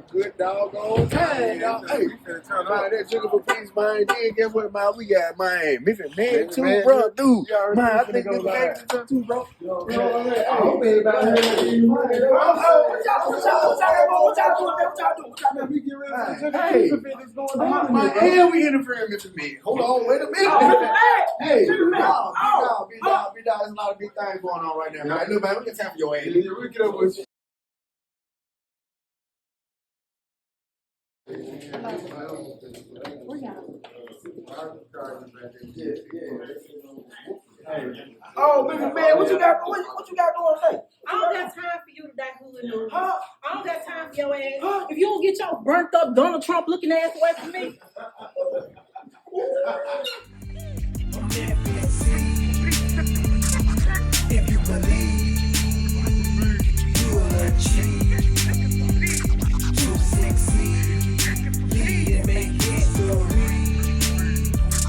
good doggone time, y'all. Hey, man, that Jiggle for Peace, man. Then guess what, man? We got, man, Memphis, man, too, bro, dude. Man, I think this man too, bro. You know what I'm saying? I hope everybody heard that. What y'all doing? We get ready to the that's going down. And we interfering with the men. Hold on, wait a minute. Hey, big dog. There's a lot of big things going on right now, man. Look, man, we can tap your ass. We get up with you. Oh, baby man, what you got going today? I don't got time for you today, Julio. Huh? I don't got time for your ass. Huh? If you don't get your burnt up Donald Trump looking ass away from me. If you believe, you will achieve. To succeed, lead and make history.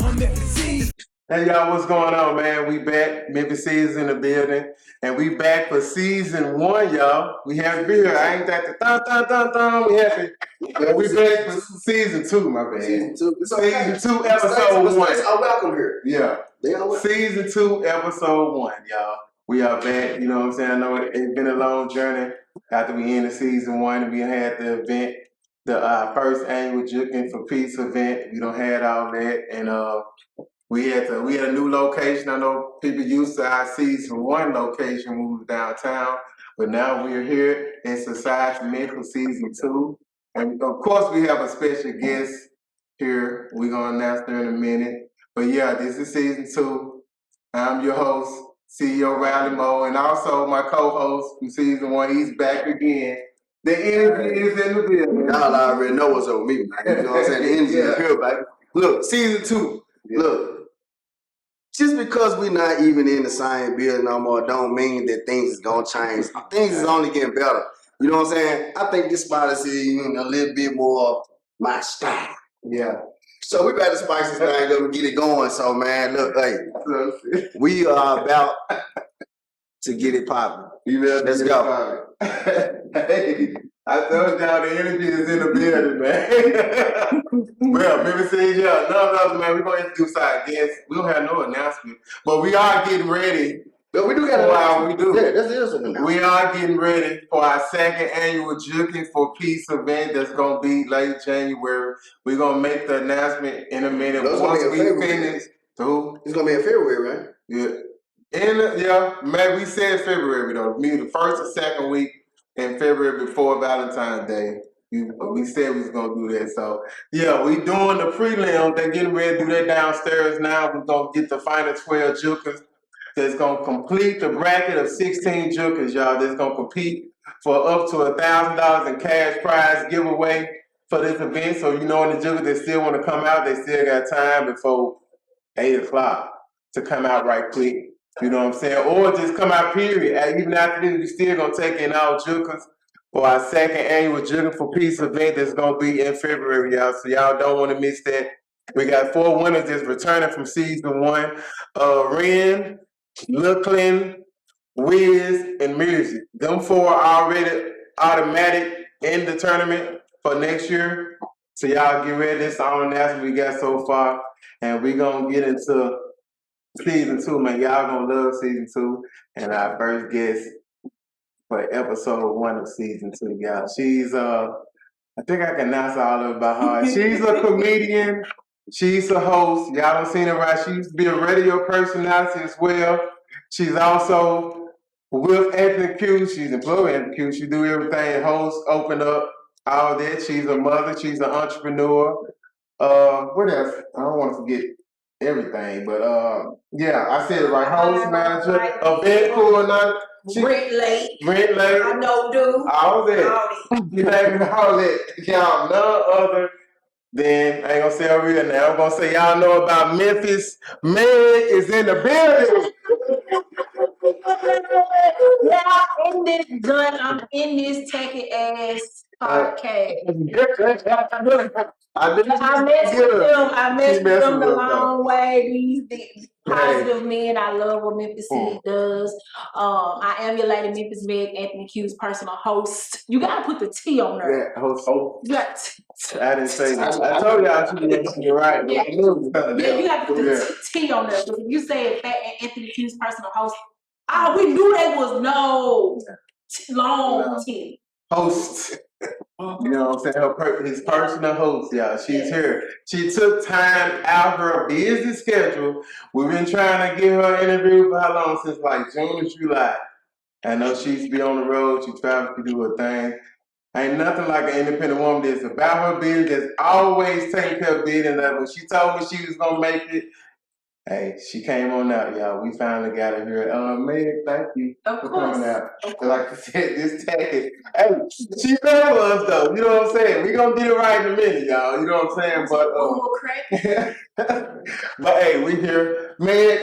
I'm Memphis. Hey y'all, what's going on, man? We back. Memphis is in the building, and we back for season 1, y'all. We have beer. I ain't got the thumb. We happy. And we back for season 2, my bad. Season 2. Season 2, episode 1. I'm welcome here. Yeah. Season 2, episode 1, y'all. We are back. You know what I'm saying? I know it's been a long journey after we ended season 1 and we had the event, the first annual Juking for Peace event. We done had all that, and we had a new location. I know people used to our season 1 location when we were downtown, but now we're here in Society Memphis season 2. And of course we have a special guest here. We're gonna announce her in a minute. But yeah, this is season 2. I'm your host, CEO Riley Moe, and also my co-host from season 1. He's back again. The energy is in the building. Y'all already know what's on me, man. You know what I'm saying? The energy is here, baby. Look, season 2. Yeah. Look. Just because we're not even in the same building no more don't mean that things is gonna change. Things is only getting better. You know what I'm saying? I think this spot is even a little bit more my style. Yeah. So we better spice this thing up and get it going. So man, look, hey, we are about to get it popping. Let's go. Hey, I told y'all the energy is in the building, man. Well, Memphis says, yeah, no, man, we're going to introduce our guests. We don't have no announcement, but we are getting ready. But we do got an we do. Yeah, this is an announcement. We are getting ready for our second annual Juking for Peace event that's going to be late January. We're going to make the announcement in a minute. Once we finish. Who? It's going to be in February, right? Yeah. Maybe we said February, though. Maybe the first or second week in February before Valentine's Day. We said we was going to do that. So, yeah, we doing the prelim. They're getting ready to do that downstairs now. We're going to get the final 12 jukers that's going to complete the bracket of 16 jukers, y'all, that's going to compete for up to $1,000 in cash prize giveaway for this event. So, you know, in the jukers that still want to come out, they still got time before 8 o'clock to come out right quick. You know what I'm saying? Or just come out, period. And even after this, we still going to take in all jukers for our second annual Juking for Peace event that's going to be in February, y'all. So y'all don't want to miss that. We got 4 winners that's returning from season 1. Ren, Looklin, Wiz, and Music. Them 4 are already automatic in the tournament for next year. So y'all get ready. This is all the announcement we got so far. And we're going to get into season 2, man. Y'all going to love season 2. And our first guest for episode 1 of season 2, y'all. She's I think I can announce all about her. She's a comedian. She's a host. Y'all done seen her, right? She used to be a radio personality as well. She's also with Anthony Q. She's employed with Anthony Q. She do everything, host, open up, all that. She's a mother. She's an entrepreneur. What else? I don't want to forget everything, but yeah, I said it right. Host, manager, event coordinator. Rent late. I know, dude. All that. You having all that. Y'all, none other than, I ain't gonna say her real now. I'm gonna say y'all know about Memphis. Man is in the building. in this gun. I'm in this tacky ass podcast. I messed with them. I messed with them the long way. These positive men. I love what Memphis City does. I emulated Memphis Meg, Anthony Q's personal host. You gotta put the T on there. Yeah, host. You got I didn't say that. I told y'all she didn't get it right. Yeah, you got to put the T on there. Because if you say Anthony Q's personal host, we knew there was no long T. Host. You know what I'm saying? His personal host, y'all. She's here. She took time out her busy schedule. We've been trying to get her an interview for how long? Since like June or July. I know she used to be on the road. She travels to do her thing. Ain't nothing like an independent woman that's about her business, that's always taking care of business. Like when she told me she was gonna make it, hey, she came on out, y'all. We finally got her here. Meg, thank you for coming out. Like I said, this tag, hey, she better us though. You know what I'm saying? We gonna get it right in a minute, y'all. You know what I'm saying? But hey, we here. Meg,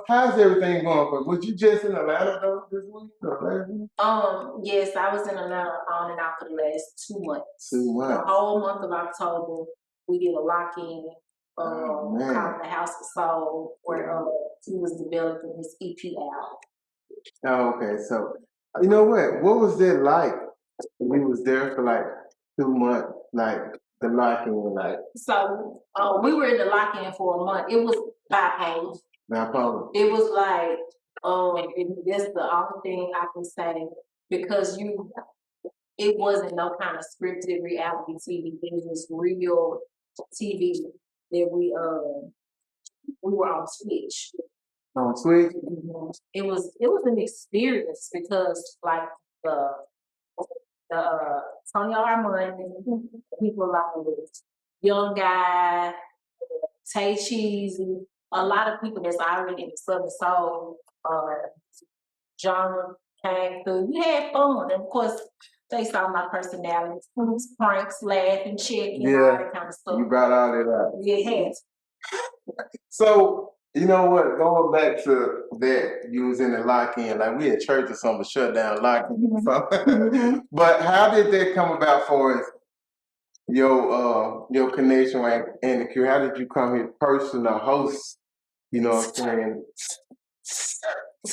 how's everything going? Was you just in Atlanta though this week or last week? Yes, I was in Atlanta on and out for the last 2 months. 2 months. The whole month of October, we did a lock-in. Called the House of Soul, where he was developing his EP album. Oh, okay. So, you know what? What was it like? We was there for like 2 months, like the lock-in, like. So, we were in the lock-in for a month. It was bipolar. Bipolar. It was like, that's the only thing I can say, because it wasn't no kind of scripted reality TV. It was just real TV that we were on Twitch. On Twitch? Mm-hmm. It was an experience because like the Tony Armand, people like this young guy, Tay Cheesy, a lot of people that's already in the Southern Soul genre came through. We had fun, and of course they saw my personality, pranks, laughing, checking, all that kind of stuff. You brought all that up. Yeah, it had to. So, you know what? Going back to that, you was in the lock-in, like we had church or something, shut down lock-in. Mm-hmm. But how did that come about for us? Your connection with Anthony Q? How did you come here personal host? You know what I'm saying?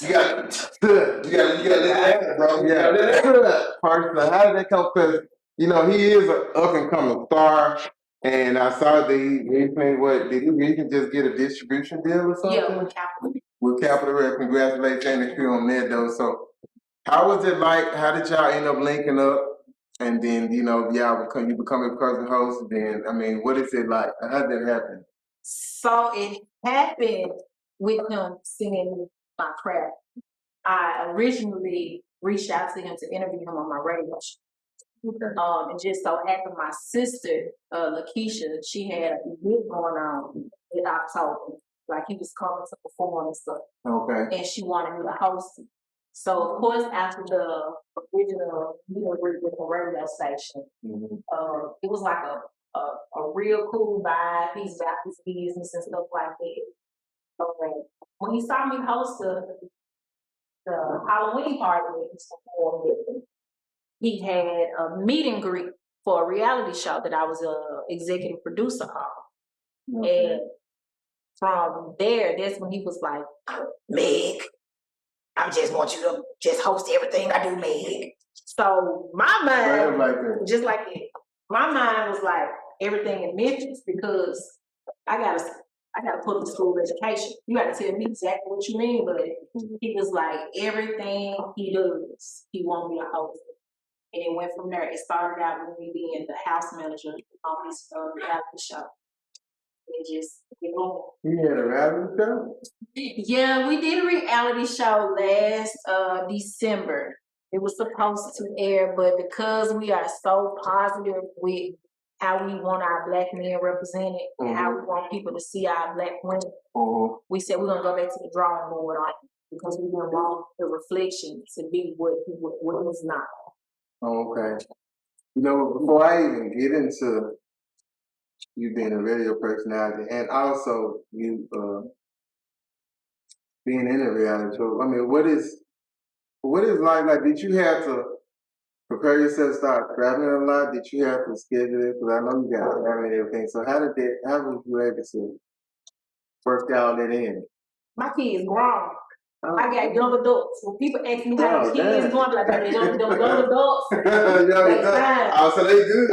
You got let that out, bro. Yeah, personal. How did that come? Because you know he is an up and coming star, and I saw that he recently did he recently just get a distribution deal or something? Yeah, with Capital. With Capital Rep. Congratulations, Anthony Q, on that though. So, how was it like? How did y'all end up linking up? And then you become a cousin host. Then I mean, what is it like? How did that happen? So it happened with him singing my craft. I originally reached out to him to interview him on my radio show. And just so happened my sister, Lakeisha, she had an event going on in October. Like he was coming to perform and stuff. Okay. And she wanted me to host it. So of course after the original with the radio station, it was like a real cool vibe. He's about his business and stuff like that. When he saw me host the Halloween party he had a meet and greet for a reality show that I was an executive producer on. Okay. And from there, that's when he was like, Meg, I just want you to just host everything I do, Meg. So my mind, just like it, my mind was like everything in Memphis because I gotta put the school education. You gotta tell me exactly what you mean, but he was like everything he does, he want me to host it. And it went from there. It started out with me being the house manager on this reality show. It just went on. You had a reality show? Yeah, we did a reality show last December. It was supposed to air, but because we are so positive with how we want our black men represented and how we want people to see our black women, we said we're gonna go back to the drawing board on it because we didn't want the reflection to be what it's not. Oh, okay. You know, before I even get into you being a radio personality and also you being in a reality show? I mean, what is like? Did you have to prepare yourself to start traveling a lot? Did you have to schedule it? Because I know you got family and everything. So how was you able to work all that in? My kids grown. I got young adults. When people ask me how the kids going, I'm like, them young adults, they fine. Oh, so they good.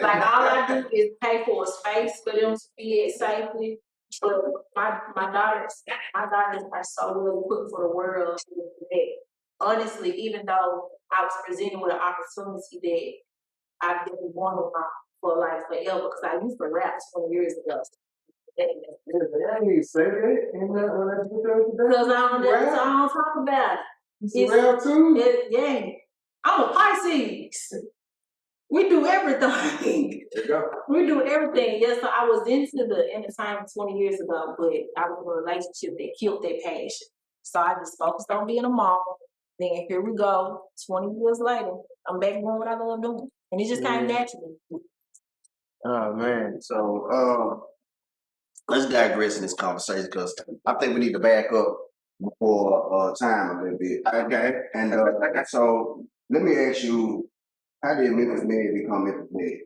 Like all I do is pay for a space for them to be at safely. But my daughters are so well equipped for the world that honestly, even though I was presented with an opportunity that I've been wanting for like forever, because I used to rap 20 years ago. I didn't say that. Because I don't talk about it. You rap too? Yeah. I'm a Pisces. We do everything. We do everything. Yes, so I was into the entertainment 20 years ago, but I was in a relationship that killed that passion. So I just focused on being a mom. Then here we go. 20 years later, I'm back doing what I love doing. And it just came naturally. Oh man. So let's digress in this conversation because I think we need to back up before time a little bit. Okay. And so let me ask you, how did Memphis Med become Memphis Med?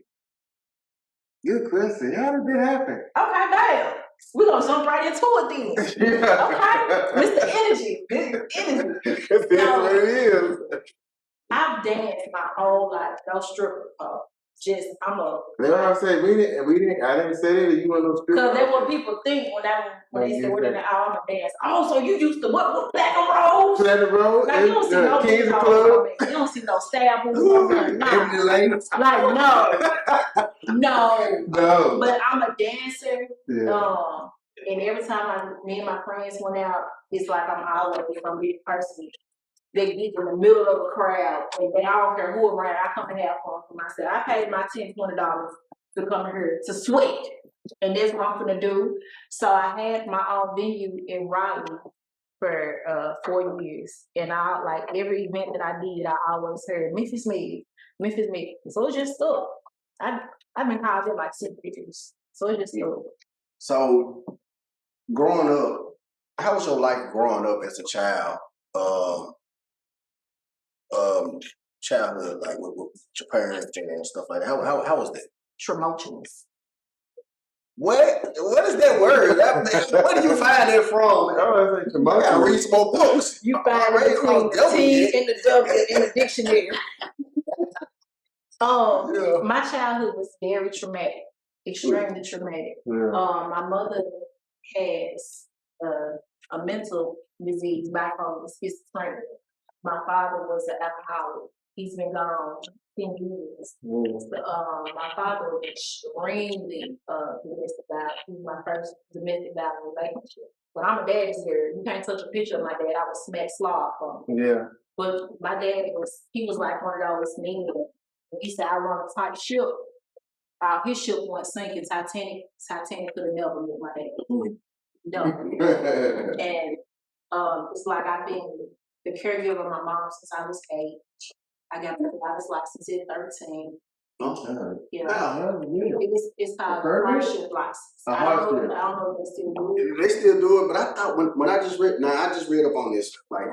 Good question. How did that happen? Okay, damn. We're going to jump right into it then. Yeah. Okay? Mr. Energy. That's what it is. I've danced my whole life. No stripper. Just, I'm a... That's what I said. I didn't say that. You want no stripper. Because that's what people think when they say, we're in the I'm a dance. Oh, so you used to what Platinum Rose? Platinum Rose? Like, you don't see no Kings people Club? you don't see no stab moves on there. Like, no. But I'm a dancer. Yeah. And every time me and my friends went out, it's like I'm always from this person. They get in the middle of a crowd and they all care who around. I come and have fun for myself. I paid my $10, $20 to come here to sweat. And that's what I'm gonna do. So I had my own venue in Raleigh for 4 years. And I like every event that I did, I always heard Memphis Med. So it's just stuff. I've been called it like 6 years. So it's just stuff. So growing up, how was your life growing up as a child? Childhood, like with your parents and stuff like that. How was that? Tumultuous. What is that word? Where do you find that from? I gotta read some more books. You find it between the T and the W in the dictionary. My childhood was very traumatic, extremely traumatic. Yeah. My mother has a mental disease, bipolar schizophrenia. My father was an alcoholic. He's been gone 10 years. My father was extremely domestic violent. He was my first domestic violent relationship. But I'm a daddy's girl. You can't touch a picture of my dad. I was smack slaw from him. Yeah. But my dad was like one of those men. He said, I run a tight ship. His ship went sinking. Titanic could have never met my dad. No. And it's like I've been the caregiver of my mom since I was 8. I got my driver's license at 13. Okay. Yeah. It's called a hardship license. I don't know if they still do it. They still do it, but I thought when I just read up on this, like.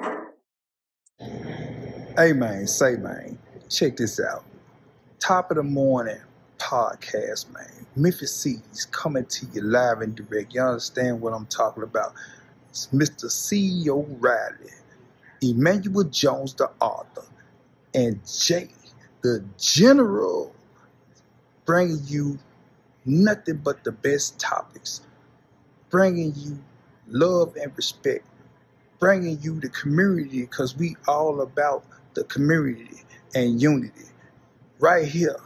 Hey man, check this out. Top of the morning podcast, man. Memphis C's coming to you live and direct. You understand what I'm talking about? It's Mr. CEO Riley, Emmanuel Jones, the author, and Jay, the general, bringing you nothing but the best topics, bringing you love and respect, bringing you the community, because we all about the community and unity. Right here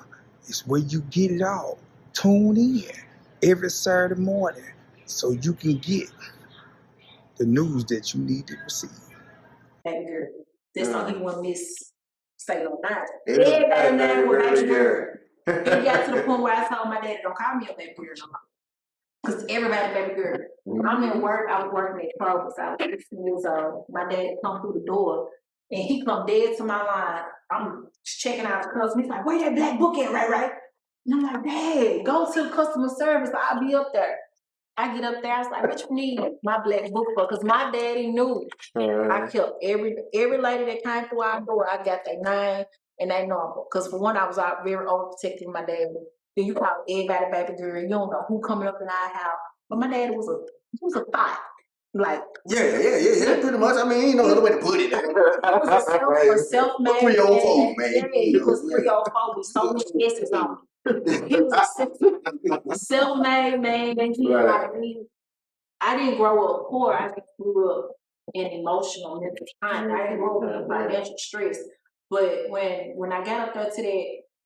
is where you get it all. Tune in every Saturday morning so you can get the news that you need to receive. Baby girl. That's something you want to miss. Say no matter. Everybody Everybody with baby girl. It got to the point where I told my dad, don't call me a baby girl no more. Because everybody baby girl. When I'm at work, I was working at Kroger's. I was 16 years old. My dad come through the door and he come dead to my line. I'm checking out the customer. He's like, where that black book at, right? And I'm like, Dad, go to the customer service. I'll be up there. I get up there, I was like, what you need my black book for? Because my daddy knew. I kept every lady that came through our door, I got their name and their number. Because for one, I was out very overprotecting my dad. Then you call everybody baby girl, you don't know who coming up in our house. But my dad was a thought. Like yeah, pretty much. I mean, ain't no other way to put it. he was a self-made 304, man. Yeah, he was 304 with so many S's on him. He was a self-made man. I didn't grow up poor. I just grew up in emotional mental time. I didn't grow up in financial stress. But when I got up there to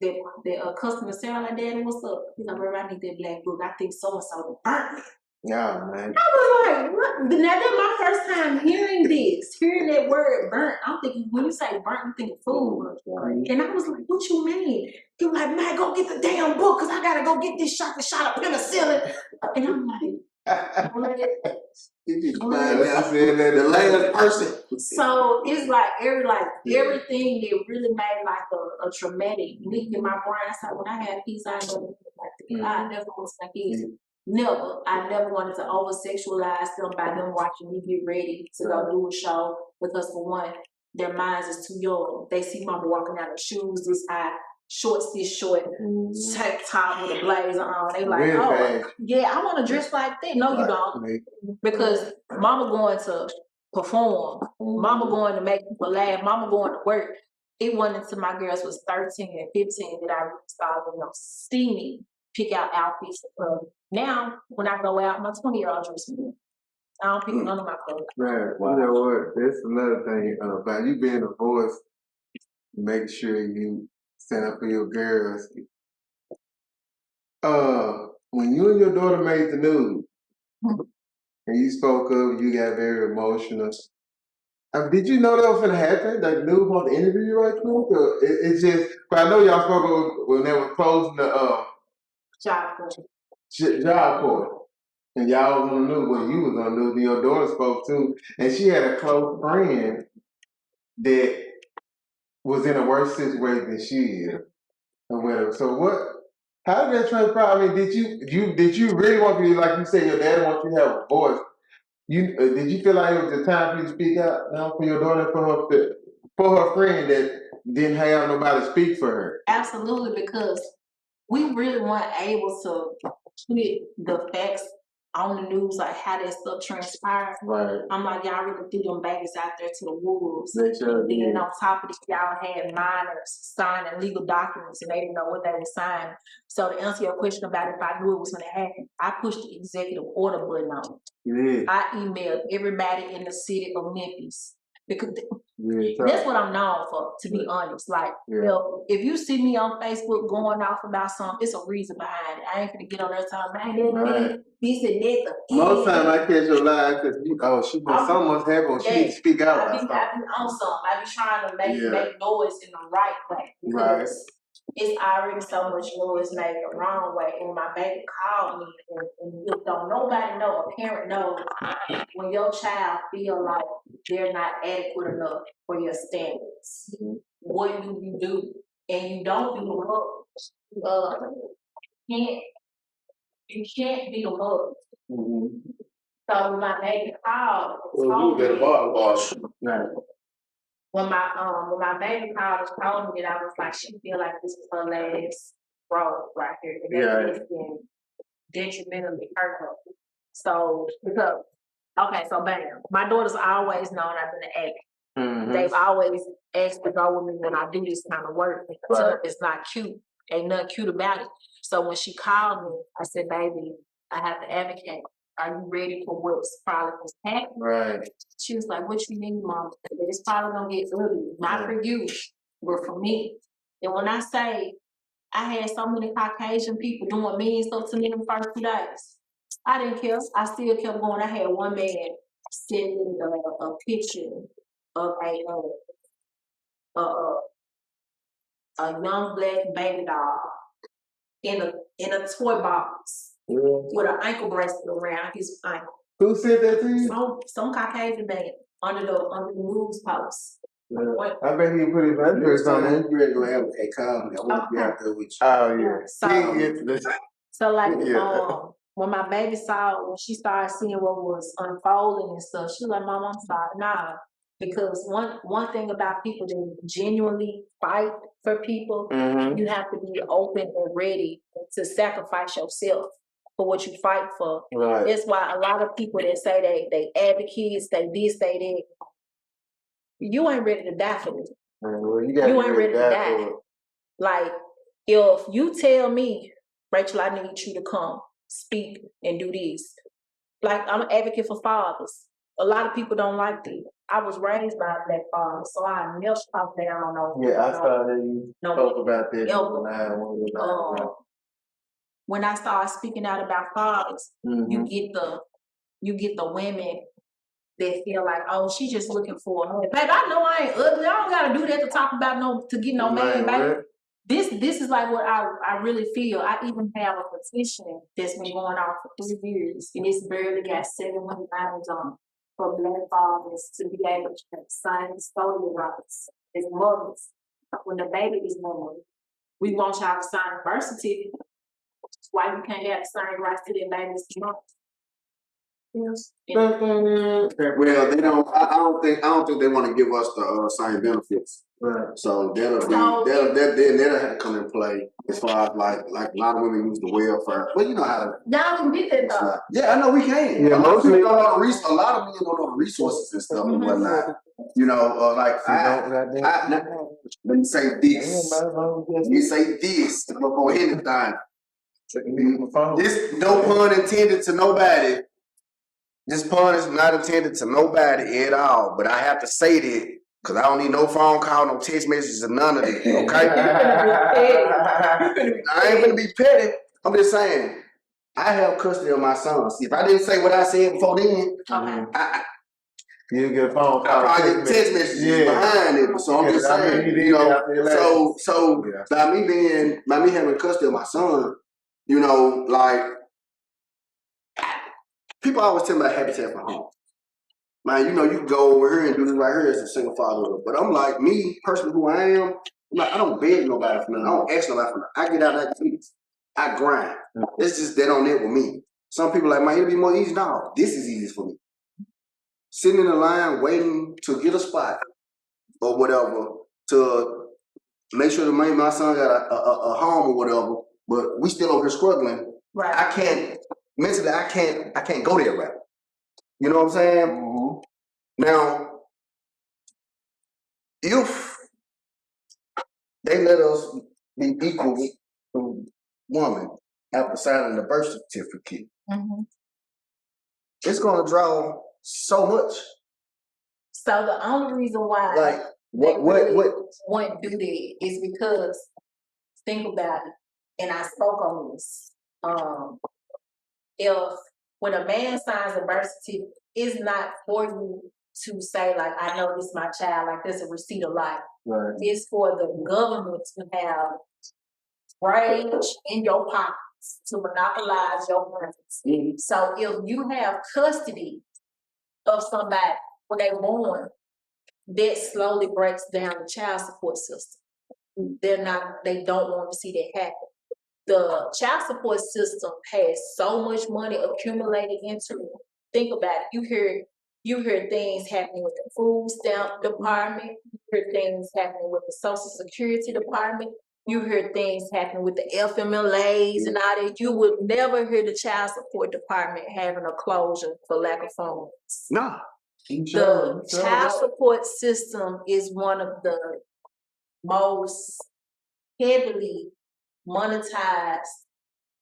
that customer service, like, Daddy, what's up? He's like, "Baby, I need that black book. I think so and so burnt me." Yeah, man. I was like, what? Now that's my first time hearing that word burnt. I'm thinking, when you say burnt, I'm thinking food. And I was like, what you mean? He was like, man, go get the damn book, because I got to go get this shot of penicillin. And I'm like, the last person. So it's like everything that really made like a traumatic leak in my brain. I said, when I had peace, I never I never was like kids. Never. I never wanted to over sexualize them by them watching me get ready to go do a show, because for one, their minds is too young. They see mama walking out of shoes this high, shorts this short, tank top with a blazer on. They like, yeah, I want to dress like that. No, you don't. Because mama going to perform, mama going to make people laugh, mama going to work. It wasn't until my girls was 13 and 15 that I really started, see me pick out outfits. Now, when I go out, my 20-year-old dress me. I don't pick none of my clothes. Man, you know what? That's another thing about you being a voice. Make sure you stand up for your girls. When you and your daughter made the news, and you spoke up, you got very emotional. Did you know that was going to happen? Like, the news want to interview you right quick? Or it's just, but I know y'all spoke up when they were closing the job court. And y'all was on the news. Well, you was on the news, and your daughter spoke too. And she had a close friend that was in a worse situation than she is. Or whatever. So how did that transpire? I mean, did you really want to, like you said, your dad wants you to have a voice? Did you feel like it was the time for you to speak out now for your daughter, for her friend that didn't have nobody to speak for her? Absolutely, because we really weren't able to put the facts on the news, like how that stuff transpired. Right. I'm like, y'all really threw them babies out there to the wolves. Sure and then on top of this, y'all had minors signing legal documents and they didn't know what they were signing. So to answer your question about if I knew it was going to happen, I pushed the executive order button on it. I emailed everybody in the city of Memphis. Because that's what I'm known for, to be honest. Like, if you see me on Facebook going off about something, it's a reason behind it. I ain't gonna get on there talking, man, this and that. Most time I catch your lie because something must happen. She need to speak out. I be on something. I be trying to make noise in the right way. Because it's already so much noise made the wrong way. And my baby called me, and don't nobody know, a parent knows, when your child feel like they're not adequate enough for your standards. What do you do? And you don't beat them up. You can't beat them up. So when my baby called, when my baby called and told me that, I was like, she feel like this is her last road right here. And it's been detrimentally hurt her. So so bam. My daughter's always known I've been an actor. They've always asked to go with me when I do this kind of work. It's not cute. Ain't nothing cute about it. So when she called me, I said, baby, I have to advocate. Are you ready for what's probably was happening? Right. She was like, what you mean, Mom? It's probably gonna get ugly. Not for you, but for me. And when I say I had so many Caucasian people doing mean stuff to me in the first 2 days, I didn't care. I still kept going. I had one man sending a picture of a young black baby doll in a toy box with an ankle bracelet around his ankle. Who said that to you? Some Caucasian man under the news post. I bet he put his address on it. You're gonna have a call. I want to be out there with you. Oh yeah. So like when my baby when she started seeing what was unfolding and stuff, she was like, Mom, I'm sorry. Nah. Because one thing about people that genuinely fight for people, you have to be open and ready to sacrifice yourself for what you fight for. Right. That's why a lot of people that say they advocates, they this, they that, you ain't ready to die for it. Well, You ain't ready to die. Like, if you tell me, Rachel, I need you to come speak and do this. Like, I'm an advocate for fathers. A lot of people don't like that. I was raised by a black father, so I never talk down on no. Yeah, I started you talk about that. When I started speaking out about fathers, you get the women that feel like, oh, she just looking for a man. Baby, I know I ain't ugly. I don't gotta do that to talk about to get no man, baby. This is like what I really feel. I even have a petition that's been going on for 3 years, and it's barely got 700 items on it for black fathers to be able to sign custodial rights as mothers. When the baby is born, we want y'all to sign a birth certificate. Why you can't have the same rights to their baby's mom? Yes. Well, they don't. I don't think they want to give us the same benefits. Right. So that'll have to come in play as far as like a lot of women use the welfare. Well, you know how to. Y'all can get that though. Yeah, I know we can. Yeah, mostly don't know a lot of men don't know the resources and stuff and whatnot. You know, let me say this. Let me say this before anything. This no pun intended to nobody. This pun is not intended to nobody at all, but I have to say that because I don't need no phone call, no text messages, or none of that. Okay? I ain't gonna be petty. I'm just saying, I have custody of my sons. If I didn't say what I said before then, you get a phone call. I probably get text messages behind it. So I'm just saying, you know, so by me having custody of my son, you know, like. People always tell me about Habitat for Home. Man, you know, you can go over here and do this right here as a single father. But I'm like, me, personally, who I am, I'm like, I don't beg nobody for nothing. I don't ask nobody for nothing. I get out and I do this. I grind. It's just that on it with me. Some people are like, man, it'll be more easy. No, this is easy for me. Sitting in the line, waiting to get a spot or whatever to make sure that my son got a home or whatever, but we still over here struggling. Right. I can't go there right. You know what I'm saying? Mm-hmm. Now, if they let us be equal to woman after signing the birth certificate, it's gonna draw so much. So the only reason why like what wouldn't do that is because think about it, and I spoke on this. If when a man signs a birth certificate, it's not for you to say like, I know this is my child, like this is a receipt of life. Right. It's for the government to have range in your pockets to monopolize your money. So if you have custody of somebody when they're born, that slowly breaks down the child support system. They don't want to see that happen. The child support system has so much money accumulated into it. Think about it. You hear things happening with the food stamp department. You hear things happening with the Social Security department. You hear things happening with the FMLAs and all that. You would never hear the child support department having a closure for lack of funds. Nah. The child support system is one of the most heavily monetized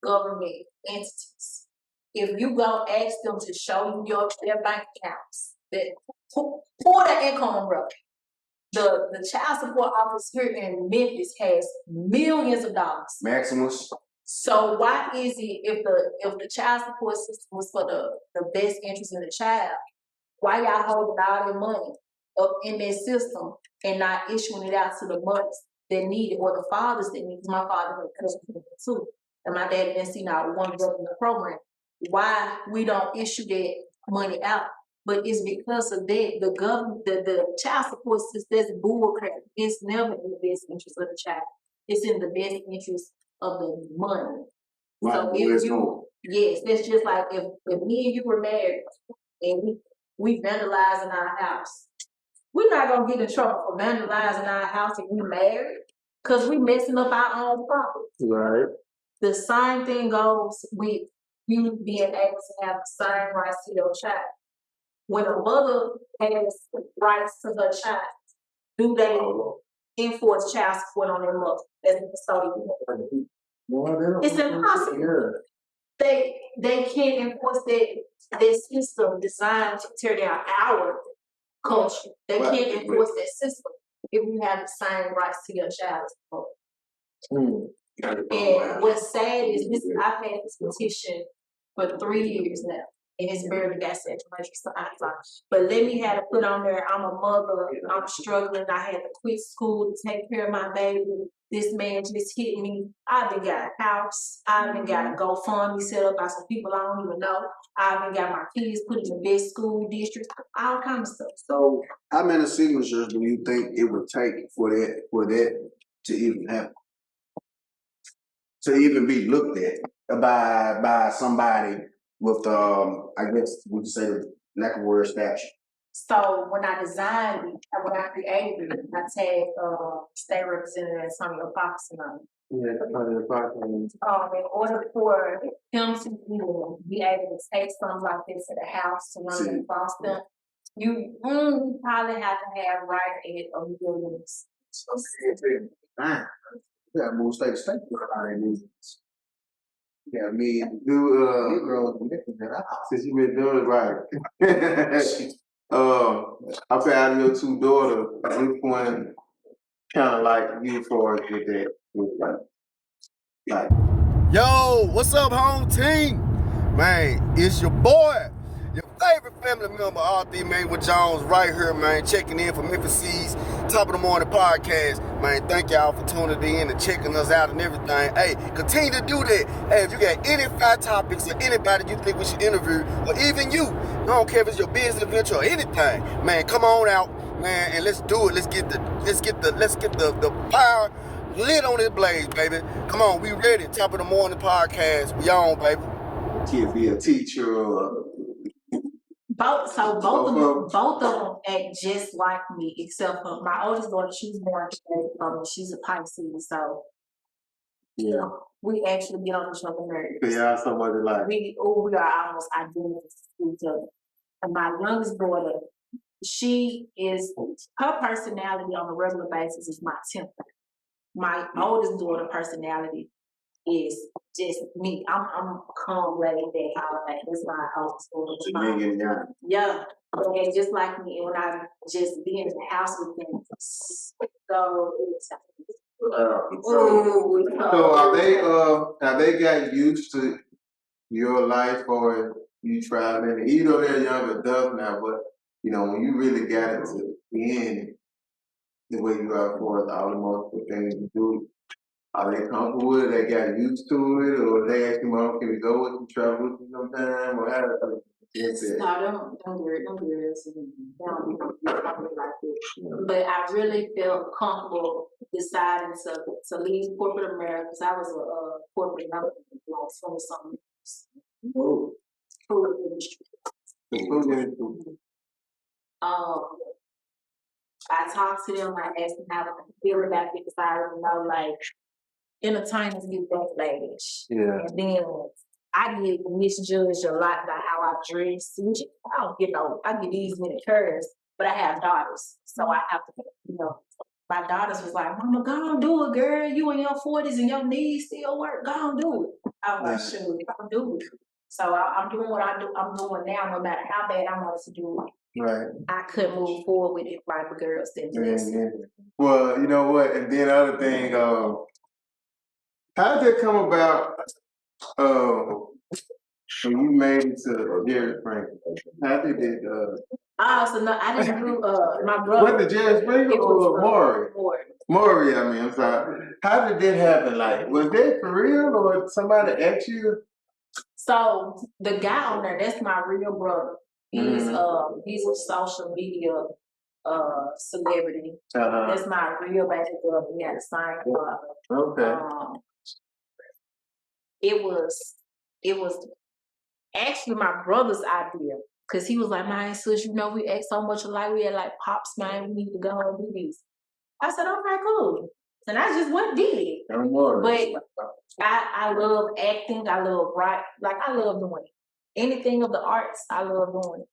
government entities. If you go ask them to show you their bank accounts, pull the income record. The child support office here in Memphis has millions of dollars. Maximus. So why is it if the child support system was for the best interest of the child, why y'all holding all their money up in that system and not issuing it out to the mothers that need it or the fathers that need it? My father had custody too, and my dad didn't see not one drug in the program. Why we don't issue that money out? But it's because of that the government, the child support system, that's bullcrap. It's never in the best interest of the child. It's in the best interest of the money. Right, So Yes, that's just like if me and you were married and we vandalizing our house. We're not gonna get in trouble for vandalizing our house if we married, cause we messing up our own property. Right. The same thing goes with you being able to have the same rights to your child. When a mother has rights to her child, do they enforce child support on their mother as a custodian? It's impossible. They can't enforce that system designed to tear down our culture. They can't enforce that system if you have the same rights to your child support. And what's sad is this. I've had this petition for 3 years now, and it's barely got saturation. But let me have to put on there. I'm a mother. I'm struggling. I had to quit school to take care of my baby. This man just hit me. I've been got a house. I've been got a GoFundMe set up by some people I don't even know. I've been got my kids put in the best school districts. All kinds of stuff. So, how many signatures do you think it would take for that to even happen? To even be looked at by somebody with I guess would you say lack of word stature? So when I designed it, when I created it, I tagged State Representative Antonio Foxon on it. In order for him to be able to take something like this to the house to run and foster, you probably have to have right aid or millions. You gotta move state to state. Yeah, me do since you been doing it right. I've had your two daughters. Which one kind of like you for with that? Like, yo, what's up, home team? Man, it's your boy, your favorite family member, RD Man with Jones, right here, man, checking in for Memphis, Top of the Morning podcast. Man, thank y'all for tuning in and checking us out and everything. Hey, continue to do that. Hey, if you got any fire topics or anybody you think we should interview, or even you, I don't care if it's your business adventure or anything, man, come on out, man, and let's do it. Let's get the fire lit on this blaze, baby. Come on, we ready. Top of the Morning podcast. We on, baby. Kid be a teacher or both of them act just like me, except for my oldest daughter. She's born today. She's a Pisces, so yeah, we actually get on each other's nerves. So y'all somebody like we are almost identical to each other. And my youngest daughter, her personality on a regular basis is my temper. My oldest daughter personality is just me. I'm calm, laid back, all that. That's my oldest daughter. Yeah, and just like me, when I just be in the house with them, so have they got used to your life or you traveling? Even though they're young adults now, but you know when you really got into being the way you are for all the multiple things you do. Are they comfortable with it? They got used to it, or they ask you, "Mom, can we go with you, travel with you sometime?" Or how? No, don't worry, don't like it. But I really felt comfortable deciding to leave corporate America because I was a corporate American for 20-something years. Food industry. I talked to them, I asked them how they feel about it because I already know, like, entertainers get backlash. Yeah. And then I get misjudged a lot by how I dress. Which I don't get I get these many curves, but I have daughters. So I have to, my daughters was like, "Mama, go on do it, girl. You in your 40s and your knees still work. Go on do it." I was like, "Sure, I'll do it." So I'm doing what I'm doing now, no matter how bad I wanted to do it. Right. I couldn't move forward with it like the girls did. Well, you know what? And then the other thing, how did that come about? When you made it to Jerry Springer, how did it? So no, I didn't do my brother. What the Jerry Springer or Maury? Maury, I mean, I'm sorry. How did that happen? Like, was that for real, or somebody asked you? So the guy on there, that's my real brother. He's a social media celebrity. That's my real baby brother. We had a sign father. Okay. It was it was actually my brother's idea. Cause he was like, man, sis, you know, we act so much alike. We had like pops, man, we need to go and do this. I said, okay, cool. And I just went did it. But I love acting. I love I love doing it. Anything of the arts, I love doing it.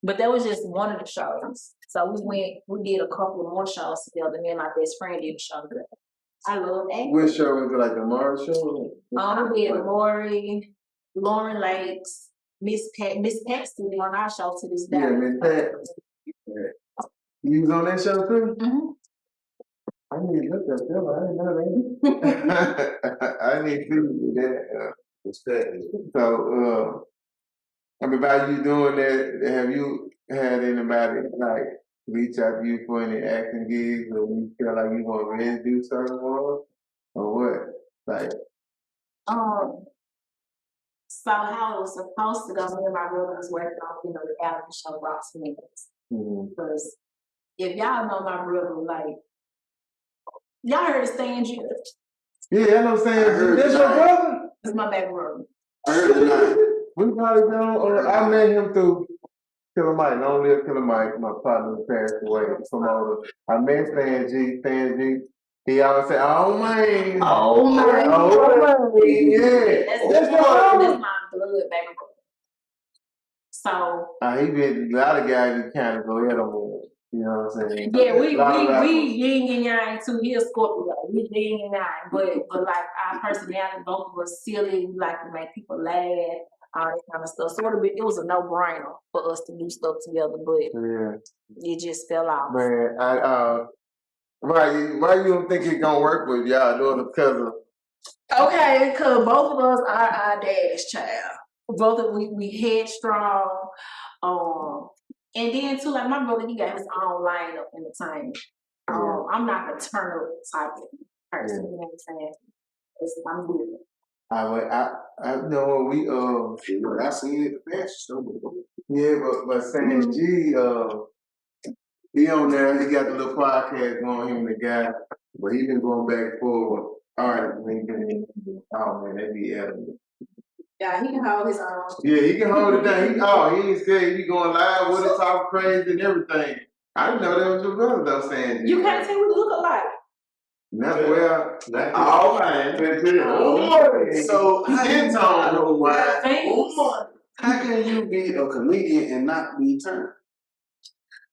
But that was just one of the shows. So we did a couple of more shows together. Me and my best friend did a show together. I love acting. Which show was it, like the Mars show? We did Lori, Lauren Lakes, Miss Pat still on our show to this day. Yeah, Miss Pat. You was on that show too? Mm-hmm. I need to look at that. I didn't know that. I need to do that. So, I mean, by you doing that, have you had anybody like reach out to you for any acting gigs, or you feel like you want to really do certain ones, or what? Like, so how it was supposed to go, me and my brother was working on, the reality show Box Memphis. Because if y'all know my brother, like, y'all heard of Stan G? yeah, I know Stan G. That's your brother? That's my baby brother. I heard the name. We probably know. I met him through Killer Mike. Don't live Killer Mike. My partner passed away. Promoter. I met Stan G. Stan G. He always said, "Oh man, oh man, yeah." That's my blood baby brother. So he been a lot of guys that kind of go ahead on him. You know what I'm saying? yeah, we yin and yang too. He a Scorpio. We yin and yang, but like our personality, both of us silly. We like to make people laugh, all that kind of stuff. So it was a no brainer for us to do stuff together, but it just fell off. Man, why you don't think it's gonna work with y'all doing it because of? Okay, because both of us are our dad's child. Both of we headstrong. And then too, like my brother, he got his own line of entertainment. I'm not a turn up type of person. You know what I'm saying? I'm good. I know we I seen it the past show. Yeah, but Stan G he on there, he got the little podcast going, him and the guy, but he been going back and forth. All right, oh man, that be evident. Yeah, he can hold his own. Yeah, he can hold it down. He ain't scared. He going live with it, talking crazy and everything. I didn't know that was your brother though, Stan G. You can't say we look alike. Not well. All right. So how can you be a comedian and not be turned?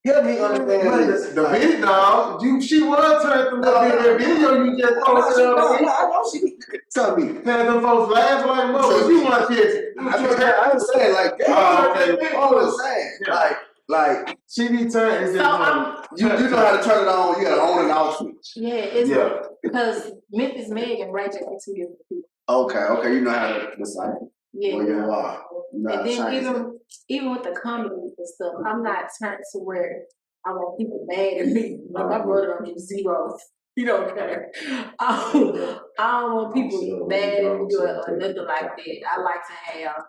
Help me understand this. The big dog, she was turned to the video you just posted on. I know she. Tell me. Had them folks laugh like mother. You want to I understand, like, all I'm saying, like she be turned. You know how to turn it on. You got to on and off switch. Yeah, it's because Memphis Meg and Ray J are two different people. Okay, you know how to decide. Yeah. Where you are. And then even with the comedy and stuff, I'm not turned to where I want people mad at me. Like my brother don't do zeros. He don't care. I don't want people mad at me or nothing like that. I like to have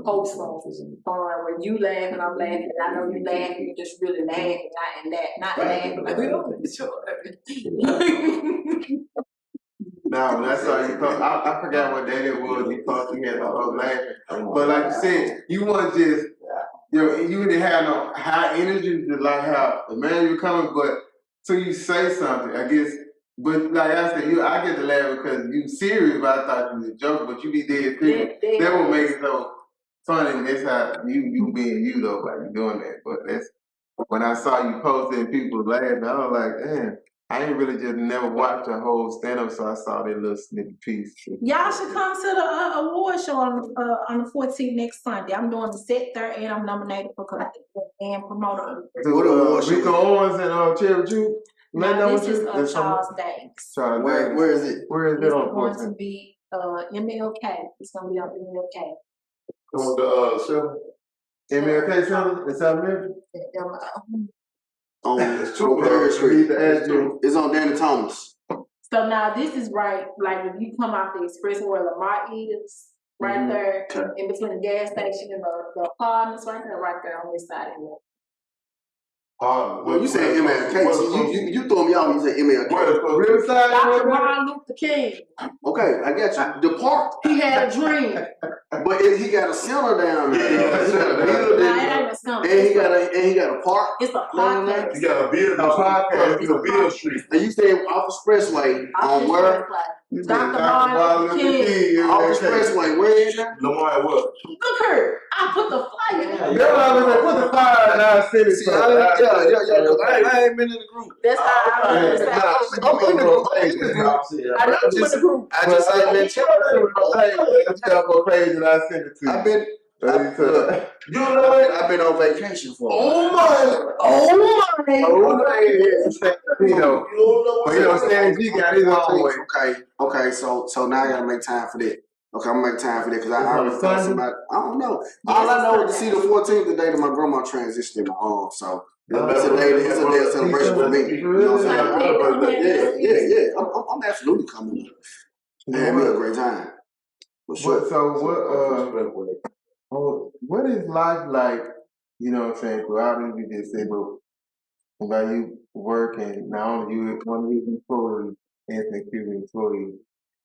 wholesome fun where you laugh and I'm laughing and I know you laughing, you just really laughing, not laughing like we don't each other. No, that's all you thought. I forgot what day it was. You thought you had the whole laughing. But like you said, you want just, you didn't have no high energy to like how the man you coming, but till you say something, I guess. But like I said, I get to laugh because you serious, but I thought you was a joke, but you be dead serious. That would make it so funny. That's how you being you though, by you doing that. But that's when I saw you posting and people laughing, I was like, damn. I ain't really just never watched a whole stand-up, so I saw that little snippet piece. Y'all should come to the award show on the 14th next Sunday. I'm doing the set there, and I'm nominated for collective and promoter. Rico Owens and Cherry Juke. No, this is Charles Davis. Where is it? Where is it on? It's going to be MLK. It's going to be on MLK. On the show? MLK Center in South Memphis? On Third Street. It's on Danny Thomas. So now this is right, like if you come out the expressway where Lamar is, right there, in between the gas station and the apartments, right there on this side of Well, you said MLK. So you throw me off. You said MLK. Riverside. Dr. Martin Luther King. Okay, I got you. The park, He had a dream. but he got a center down there. He got a Nah, building, it ain't a summer. and he got a park. It's a down there. podcast. You got a build, podcast. it's a build street. And you stay off the expressway on where? Dr. Martin Luther King. Off the expressway. Where is that? Lamar what? Look here. I put the flyer in. That's what I was like, put the fire and I send it See, to I ain't been in the group. That's how I was. I'm in the group. I know you in the group. I just ain't been checking. page and I send it to you. I've been. You know what? I've been on vacation for. Oh my. You know, Stan G got his own way. Okay. So now I gotta make time for that. Okay, I'm gonna make time for that because I already thought about. I don't know. All I know is to see the 14th, the day that my grandma transitioned in my home. So it's a day of celebration for me. You know what I'm saying? Yeah. I'm absolutely coming. Had me a great time. For sure. What is life like, you know what I'm saying, throughout you just said, but while you work and not only you one of these employees, Anthony Cuban employees.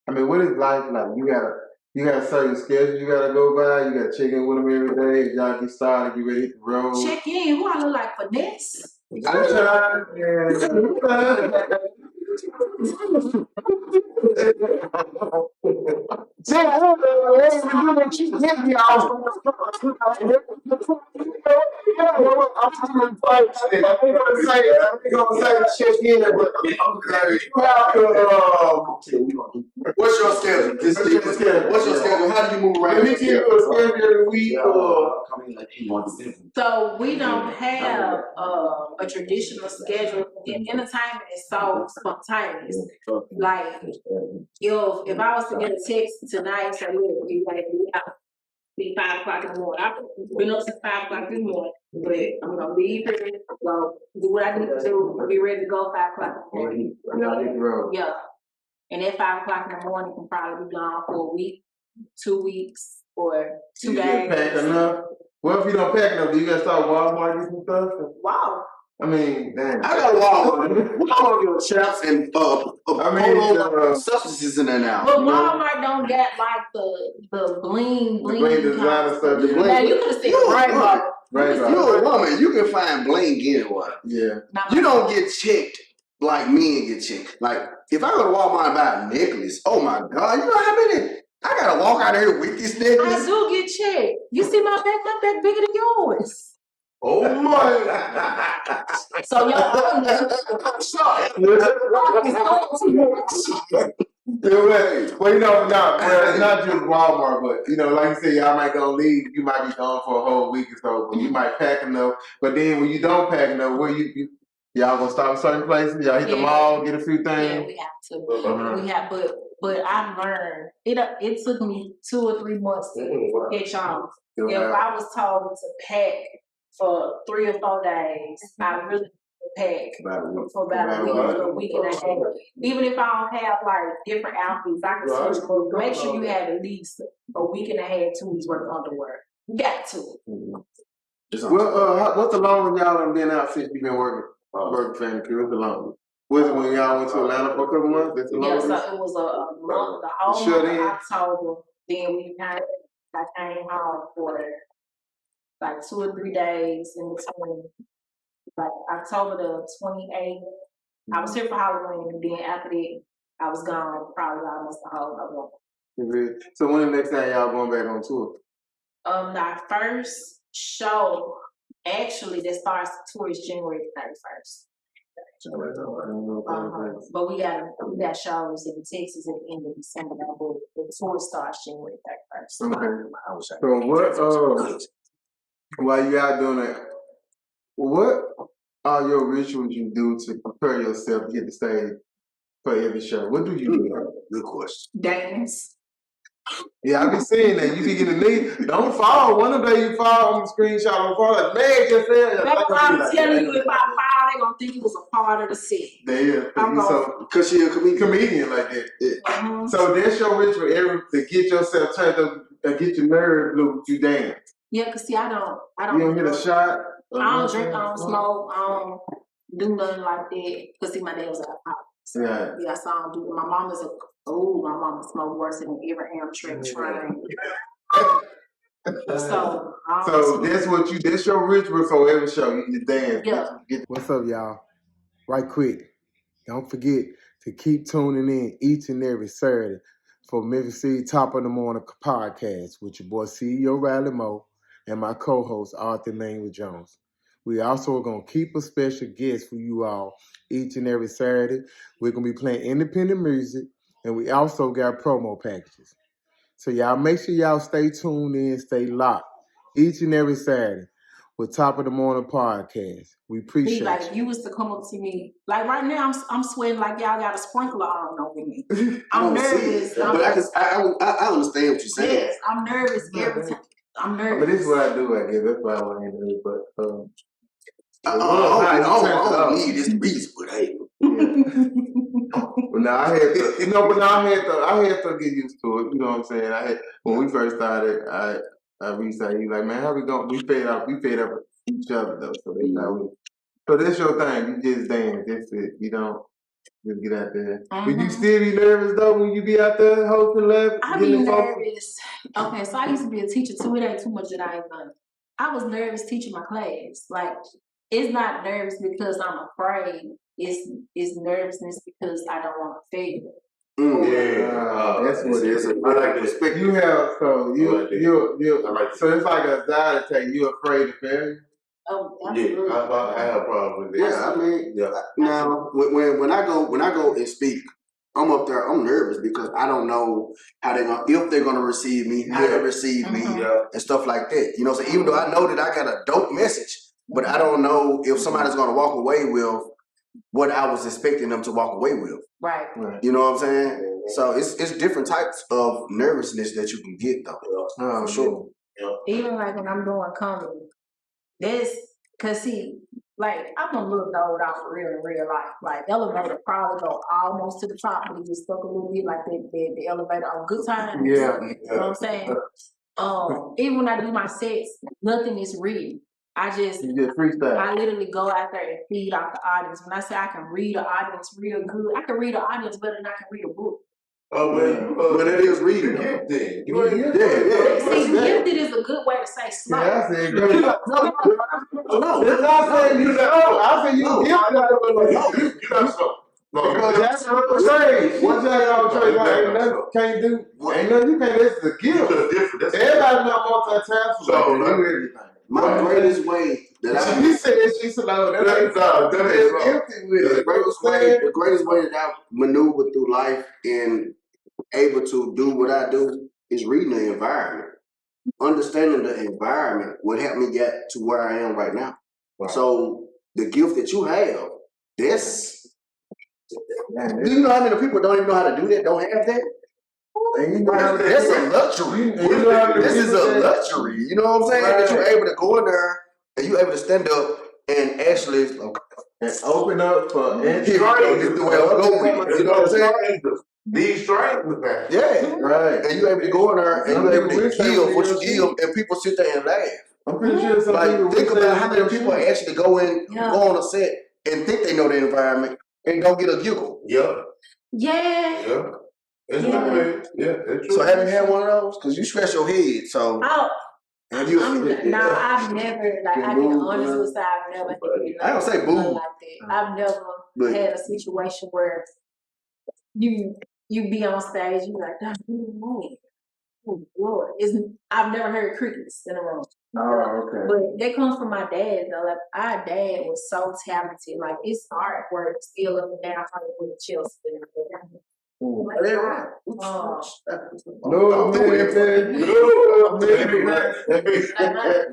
I mean, what is life like? You got a certain schedule you gotta go by, you gotta check in with them every day, y'all get started, get ready to hit the road. Check in. Who I look like finesse? What's your schedule? What's your schedule? How do you move around? Let me give you a schedule every week. So we don't have a traditional schedule. Entertainment is so spontaneous. Like if I was to get a text tonight, say look, we gotta be out. Be 5 o'clock in the morning. I've been up since 5 o'clock this morning, but I'm gonna leave here, go do what I need to do, be ready to go 5 o'clock in the morning. Yeah. And at 5 o'clock in the morning can probably be gone for a week, 2 weeks, or 2 You days. get packed enough. Well, if you don't pack enough, do you gotta start Walmart and get some stuff? Wow. I mean, damn. I got Walmart. Walmart chaps and substances in there now. But Walmart don't get like the bling The bling designer stuff. The Now bling. you could have said You rainbow. You're a woman. You can find bling anywhere. Yeah. You don't get checked like men get checked. Like if I go to Walmart and buy a necklace, oh my God, you know how many? I gotta walk out of here with this I necklace. do get checked. You see my back bigger than yours. Oh my! So your Well, you know, it's not just Walmart, but you know, like you said, y'all might go leave. You might be gone for a whole week or so, but you might pack enough. But then when you don't pack enough, where y'all gonna stop in certain places? Y'all hit the mall, get a few yeah, things. we have to. We have, but I learned it took me 2 or 3 months to catch on. If I was told to pack for 3 or 4 days, I really pack for about a week and a half. Even if I don't have like different outfits, I can switch. But make sure you have at least a week and a half, 2 weeks worth of underwear. You got to. Well, what's the longest y'all done been out since you've been working family crew? What's the longest? Was it when y'all went to Atlanta for a couple months? That's the Yeah, longest? so it was a month, the whole Shut month in? of October. Then I came home for like 2 or 3 days in between. Like October the 28th, I was here for Halloween, and then after that, I was gone probably almost the whole November. So when the next time y'all going back on tour? Our first show, actually, that starts the tour is January 31st. But we got shows in Texas at the end of December. But the tour starts January 31st. Okay. So what? While you out doing that, what are your rituals you do to prepare yourself to hit the stage for every show? What do you do? Good question. Dance. Yeah, I be seeing that. You be getting knee. Don't fall. One day you fall on the screenshot. Don't fall. Like, man, just said. I'm telling you, if I fall, they gonna think it was a part of the set. Yeah, Cause she a comedian like that. Yeah. Mm-hmm. So that's your ritual to get yourself turned up, to get your nerves loose. You dance. Yeah, cause see, I don't. You don't hit a shot. I don't drink, I don't smoke, I don't do nothing like that. Cause see, my dad was Yeah. yeah, so I don't do. My mom smoked worse than every Amtrak train. So, So that's your ritual for every show. You just dance. Yeah. What's up, y'all? Right quick, don't forget to keep tuning in each and every Saturday for Memphis City Top of the Morning podcast with your boy CEO Riley Moe and my co-host Arthur Manuel Jones. We also are going to keep a special guest for you all each and every Saturday. We're going to be playing independent music, and we also got promo packages. So y'all make sure y'all stay tuned in, stay locked each and every Saturday with Top of the Morning podcast. We appreciate like you. if you was to come up to me, like right now, I'm sweating like y'all got a sprinkler on over me. I'm nervous. But I understand what you're saying. Yes, I'm nervous every time. I'm nervous. But this is what I do, I guess. That's why I want to do it. But I don't need this beast, but hey. But now I had to, I had to get used to it. You know what I'm saying? When we first started, I reached out. You like, man, how we going? We fed up each other though. So they so that's your thing. You just dance. That's it. You don't just get out there. But you still be nervous though when you be out there hosting left. I be nervous. Okay, so I used to be a teacher too. It ain't too much that I ain't done. I was nervous teaching my class. Like, it's not nervous because I'm afraid. It's nervousness because I don't want to fail. That's what it is. I like this. You have so so it's like a die attack. You afraid of failure? Oh, Yeah, absolutely. I have a problem with that. Yeah, I mean, now when I go and speak, I'm up there. I'm nervous because I don't know how if they're gonna receive me, how they receive me, and stuff like that. You know, so even though I know that I got a dope message, but I don't know if somebody's gonna walk away with what I was expecting them to walk away with. Right. You know what I'm saying? So it's different types of nervousness that you can get though. For sure. Even like when I'm doing comedy, cause see, like I'm a little dulled out for real in real life. Like elevator probably go almost to the top, but it just stuck a little bit like the elevator on good times. Yeah. You know what I'm saying? Even when I do my sets, nothing is real. You just freestyle. I literally go out there and feed off the audience. When I say I can read the audience real good, I can read the audience better than I can read a book. Oh, well, but it is reading. Gifted. See, gifted is a good way to say smart. Yeah, I said good. No, That's not saying you know. I said you gifted. You're not slow. Because that's a trade. One thing I would trade like nothing can't do. Ain't nothing you can't. That's the gift. Everybody not multitask. So, do everything. My greatest way that I He said she's slow. the greatest way that I maneuver through life and able to do what I do is reading the environment. Understanding the environment would help me get to where I am right now. Wow. So the gift that you have, do you know how many people don't even know how to do that, don't have that? That's a luxury. This is a luxury. You know what I'm saying? Right. That you're able to go in there and you're able to stand up and actually and open up for this the way I'm going. You know what I'm saying? These strangers, man. Yeah, right. And you're able to go in there and you're able to give what you give, and people sit there and laugh. I'm pretty sure some people think about how many people actually go on a set and think they know the environment and don't get a giggle. Yeah. It's true. Yeah, it's true. So have you had one of those? Because you scratch your head, so. I've never, like, I can honestly say I've never had I don't say boo. like that. I've never had a situation where you be on stage, you like, oh Lord. I've never heard crickets in a room. Oh, okay. But that comes from my dad though. Like our dad was so talented. Like it's hard work still up and down with Chelsea. No, You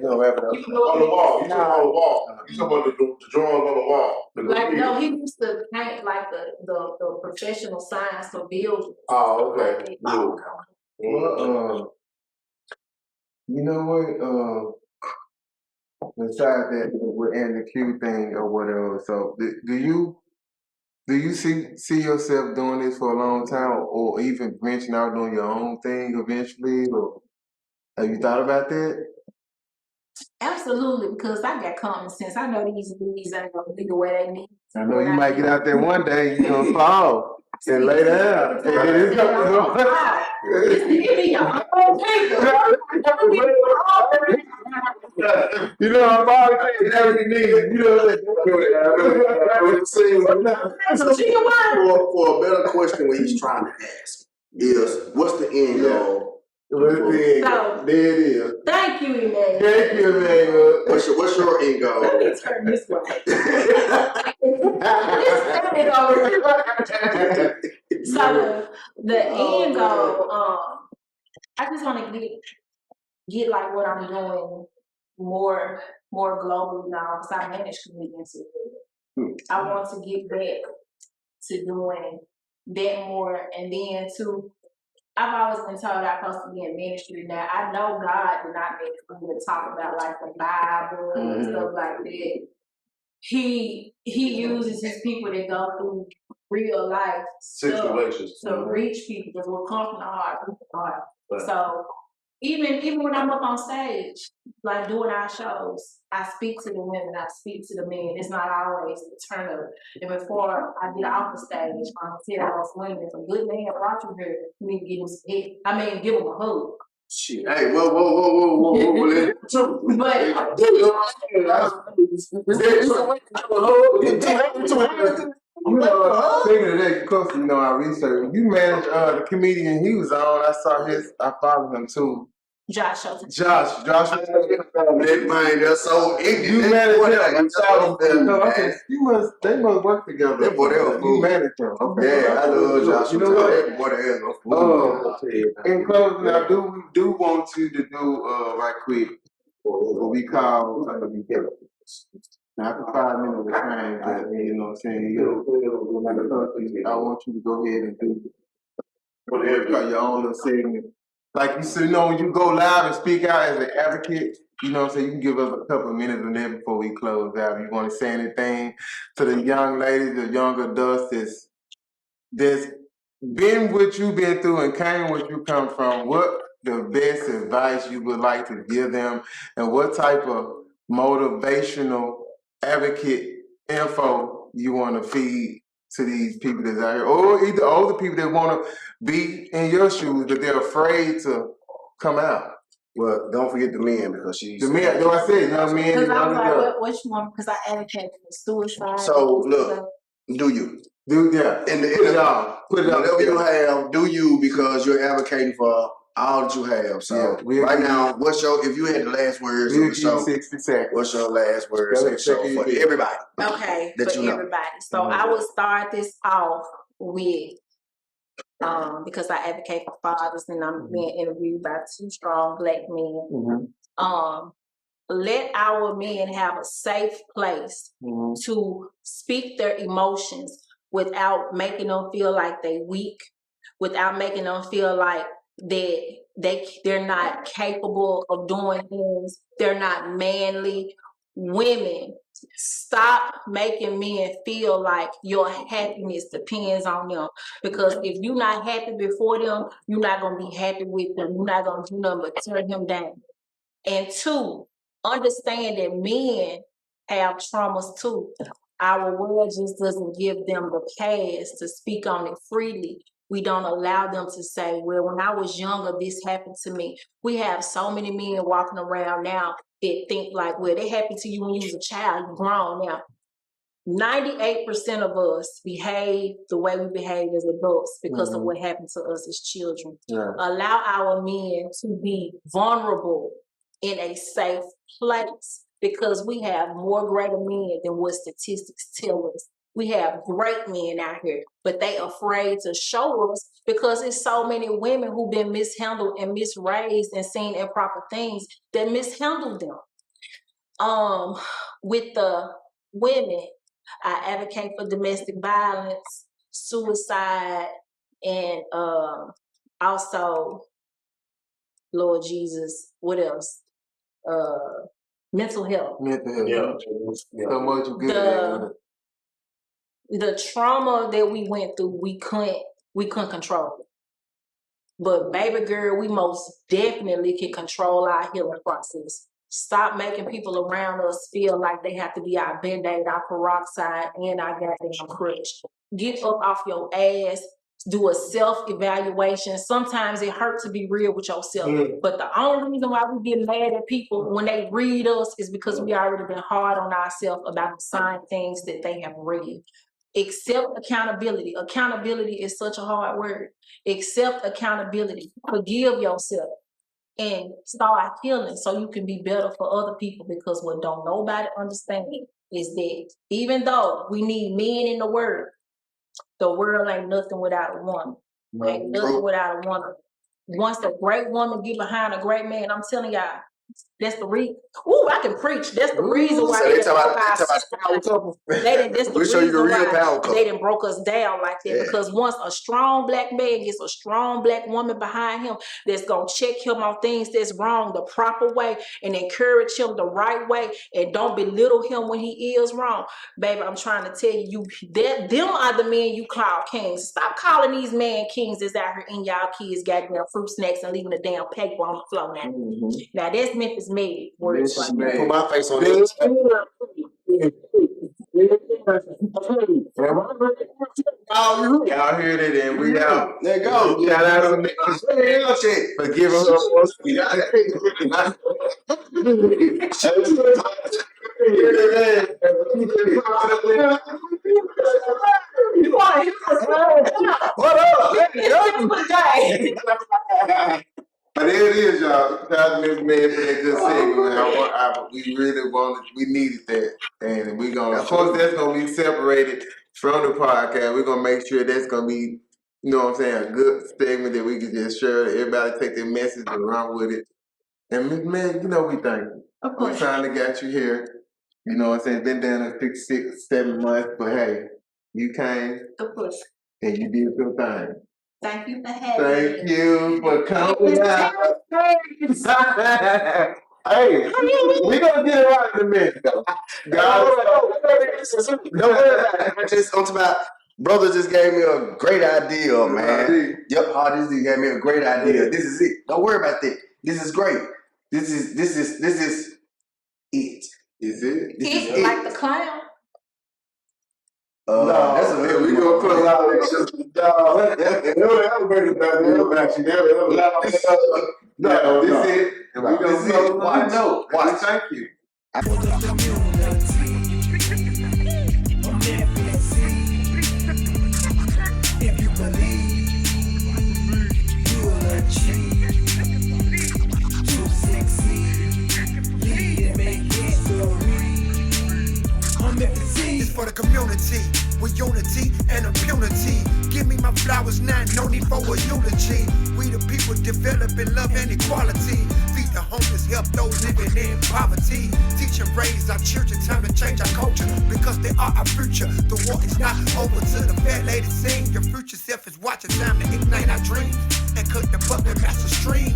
don't wrap it up. On the wall. You talking on the wall. You talking about the drawings on the wall. Like no, he used to paint like the professional signs for buildings. Oh, okay. Well, you know what? Besides that, we're in the Q thing or whatever. So, do you see yourself doing this for a long time, or even branching out doing your own thing eventually? Or have you thought about that? Absolutely, because I got common sense. I know these ain't gonna be the way they need. I know you might get out there one day, you're gonna fall and lay down. And then it's gonna Give me your own people. you know, I'm always saying everything needs, you know what I'm saying? For a better question, what he's trying to ask is, what's the end goal? There it is. Thank you, Emmanuel. Thank you, Emmanuel. What's your end goal? Let me turn this way. So the end goal, I just want to get like what I'm doing more globally now, because I manage comedians. I want to get back to doing that more, and then too, I've always been told I'm supposed to be in ministry. Now I know God did not make me to talk about like the Bible and stuff like that. He uses his people that go through real life Situations to reach people, because we're come from the heart. So even when I'm up on stage, like doing our shows, I speak to the women, I speak to the men. It's not always the turn up. And before I get off the stage, I'm telling those women, if a good man brought you here, you need to give him some head. I mean, give him a hug. Shit. Hey, whoa. But You know, speaking of that, of course, you know, our research. You managed the comedian he was on. I followed him too. Josh Shelton. Josh. That man, that's so ignorant. You managed him. They must work together. That boy, they were You fool. managed him. Okay. Yeah, I love Josh. You know what? That boy, they no fool. In closing, I do want you to do right quick what we call now after 5 minutes of time, you know what I'm saying? I want you to go ahead and do your own little segment. Like you said, you know, when you go live and speak out as an advocate, you know what I'm saying, you can give us a couple of minutes of that before we close out. You want to say anything to the young ladies, the young adults that's been what you've been through and came where you come from, what the best advice you would like to give them, and what type of motivational advocate info you want to feed to these people that's out here, or either older people that want to be in your shoes, but they're afraid to come out. Well, don't forget the men, because she's The men, though I said, young men. Because I was like, what you want? Because I advocate for suicide. So look, do you? Yeah. In the put it out. Whatever you have, do you, because you're advocating for all that you have. So right now, if you had the last words of the show, 60 seconds. what's your last words of the show for everybody? Okay, that for you know. everybody. So I will start this off with, because I advocate for fathers and I'm being interviewed by 2 strong Black men. Let our men have a safe place to speak their emotions without making them feel like they weak, without making them feel like they're not capable of doing things, they're not manly. Women, stop making men feel like your happiness depends on them, because if you're not happy before them, you're not going to be happy with them. You're not going to do nothing but turn them down. And 2, understand that men have traumas too. Our world just doesn't give them the pass to speak on it freely. We don't allow them to say, well, when I was younger, this happened to me. We have so many men walking around now that think like, well, it happened to you when you was a child, you're grown now. 98% of us behave the way we behave as adults because of what happened to us as children. Allow our men to be vulnerable in a safe place, because we have more greater men than what statistics tell us. We have great men out here, but they afraid to show us because there's so many women who've been mishandled and misraised and seen improper things that mishandle them. With the women, I advocate for domestic violence, suicide, and also, Lord Jesus, what else? Mental health. So much good. The trauma that we went through, we couldn't control it. But baby girl, we most definitely can control our healing process. Stop making people around us feel like they have to be our Band-Aid, our peroxide, and our goddamn crutch. Get up off your ass. Do a self-evaluation. Sometimes it hurts to be real with yourself. But the only reason why we get mad at people when they read us is because we already been hard on ourselves about the same things that they have read. Accept accountability. Accountability is such a hard word. Accept accountability. Forgive yourself. And start healing so you can be better for other people, because what don't nobody understand is that even though we need men in the world ain't nothing without a woman. Ain't nothing without a woman. Once a great woman get behind a great man, I'm telling y'all, that's the reason. Ooh, I can preach. That's the reason why they didn't broke us down like that. Yeah. Because once a strong black man gets a strong black woman behind him that's gonna check him on things that's wrong the proper way and encourage him the right way and don't belittle him when he is wrong, baby, I'm trying to tell you that them are the men you call kings. Stop calling these men kings that's out here in y'all kids goddamn fruit snacks and leaving the damn paper on the floor now. Now that's Memphis made words. Put my face on it. Y'all heard it, and we out. There you go. Shout out to Memphis for giving her What up? But there it is, y'all. Shout out to Memphis man for that good segment, man. We really wanted, we needed that, and we gonna. Of course, that's gonna be separated from the podcast. We're gonna make sure that's gonna be, you know what I'm saying, a good segment that we can just share. Everybody take their message and run with it. And man, you know we thank you. We finally got you here. You know what I'm saying? Been down there 6, 7 months, but hey, you came and you did your thing. Thank you for having me. Thank you for coming out. Hey, we gonna get it right in a minute. Don't worry about it. I'm talking about, brother just gave me a great idea, man. Yep, Hardy gave me a great idea. This is it. Don't worry about that. This is great. This is it. Is it? It's like the clown. No, that's a little. We gonna put a lot of shit. No, this is it. And we gonna say, why no? Why thank you. If you believe, you'll achieve. To succeed, lead and make history. I'm Memphis. It's for the community with unity and impunity. Give me my flowers now, no need for a eulogy. We the people developing love and equality. Feed the homeless, help those living in poverty. Teach and raise our children, time to change our culture because they are our future. The war is not over till the fair lady sing. Your future self is watching, time to ignite our dreams and cut the bucket master stream.